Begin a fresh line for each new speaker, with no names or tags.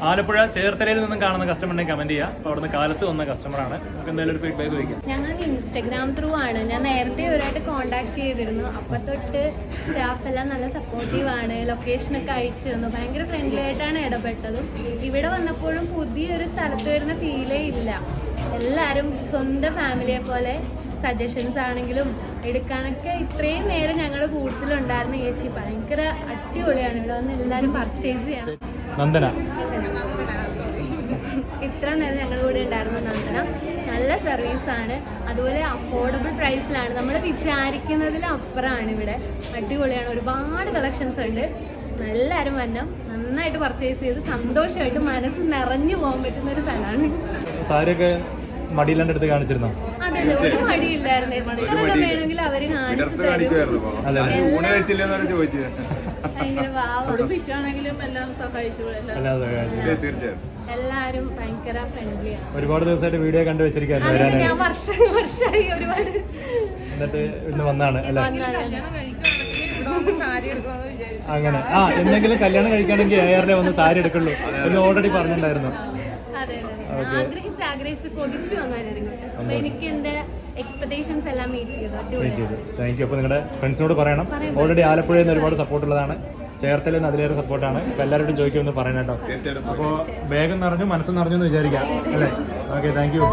ആലപ്പുഴ ചേർത്തലയിൽ നിന്നും കാണുന്ന കസ്റ്റമറിനെ കമന്റ് ചെയ്യുക. അപ്പോൾ അവിടുന്ന് കാലത്ത് വന്ന കസ്റ്റമറാണ്. നമുക്ക് എന്തെങ്കിലും ഒരു ഫീഡ്ബാക്ക് ചോദിക്കാം.
ഞങ്ങൾ ഇൻസ്റ്റഗ്രാം ത്രൂ ആണ്. ഞാൻ നേരത്തെ ഒരായിട്ട് കോണ്ടാക്ട് ചെയ്തിരുന്നു. അപ്പം തൊട്ട് സ്റ്റാഫ് എല്ലാം നല്ല സപ്പോർട്ടീവ് ആണ്. ലൊക്കേഷനൊക്കെ അയച്ചു തന്നു. ഭയങ്കര ഫ്രണ്ട്ലി ആയിട്ടാണ് ഇടപെട്ടതും. ഇവിടെ വന്നപ്പോഴും പുതിയൊരു സ്ഥലത്ത് വരുന്ന ഫീലേ ഇല്ല. എല്ലാവരും സ്വന്തം ഫാമിലിയെ പോലെ സജഷൻസ് ആണെങ്കിലും എടുക്കാനൊക്കെ ഇത്രയും നേരം ഞങ്ങളുടെ കൂട്ടത്തിലുണ്ടായിരുന്ന ചേച്ചി ഭയങ്കര അടിപൊളിയാണ്. ഇവിടെ വന്ന് എല്ലാവരും പർച്ചേസ് ചെയ്യണം.
നന്ദന
ഇത്ര നേരം ഞങ്ങളുടെ കൂടെ ഉണ്ടായിരുന്ന നന്ദന നല്ല സർവീസാണ്. അതുപോലെ അഫോർഡബിൾ പ്രൈസിലാണ്. നമ്മൾ വിചാരിക്കുന്നതിലും അപ്പുറമാണ് ഇവിടെ. അടിപൊളിയാണ്. ഒരുപാട് കളക്ഷൻസ് ഉണ്ട്. എല്ലാവരും വന്നം നന്നായിട്ട് പർച്ചേസ് ചെയ്ത് സന്തോഷമായിട്ട് മനസ്സ് നിറഞ്ഞു പോകാൻ പറ്റുന്ന ഒരു സ്ഥലമാണ്.
സാരിയൊക്കെ മടിയിലാണ്ട് എടുത്ത് കാണിച്ചിരുന്നോ?
അതെ, ഒരു മടിയില്ലായിരുന്നു. വേണമെങ്കിൽ അവര് കാണിച്ചു തരും. ഭയങ്കര വാവാണെങ്കിലും എല്ലാം സഹായിച്ചു. എല്ലാരും ഭയങ്കര ഫ്രണ്ട്ലിയാണ്.
ഒരുപാട് ദിവസമായിട്ട് വീഡിയോ കണ്ടു വെച്ചിരിക്കുന്നു.
ഞാൻ വർഷമായി ഒരുപാട്.
എന്നിട്ട് ഇന്ന് വന്നാണ് അല്ലേ? അങ്ങനെ എന്തെങ്കിലും കല്യാണം കഴിക്കുകയാണെങ്കിൽ AR ഒന്ന് സാരി എടുക്കുള്ളൂ എന്ന് ഓൾറെഡി പറഞ്ഞിട്ടുണ്ടായിരുന്നു.
അതെ, ആഗ്രഹിച്ച് കൊതിച്ചു വന്നായിരുന്നു. അപ്പൊ എനിക്ക് എന്റെ എക്സ്പെക്ടേഷൻസ് എല്ലാം മീറ്റ് ചെയ്തു.
Thank you. അപ്പോൾ നിങ്ങളുടെ ഫ്രണ്ട്സിനോട് പറയണം. ഓൾറെഡി ആലപ്പുഴയിൽ നിന്ന് ഒരുപാട് സപ്പോർട്ടുള്ളതാണ്. ചേർത്തലയിൽ നിന്ന് അതിലേറെ സപ്പോർട്ടാണ്. അപ്പോൾ എല്ലാവരോടും ചോദിക്കുമെന്ന് പറയണം കേട്ടോ. അപ്പോൾ വേഗം നിറഞ്ഞു മനസ്സ് നിറഞ്ഞു എന്ന് വിചാരിക്കാം അല്ലേ? Okay, thank you.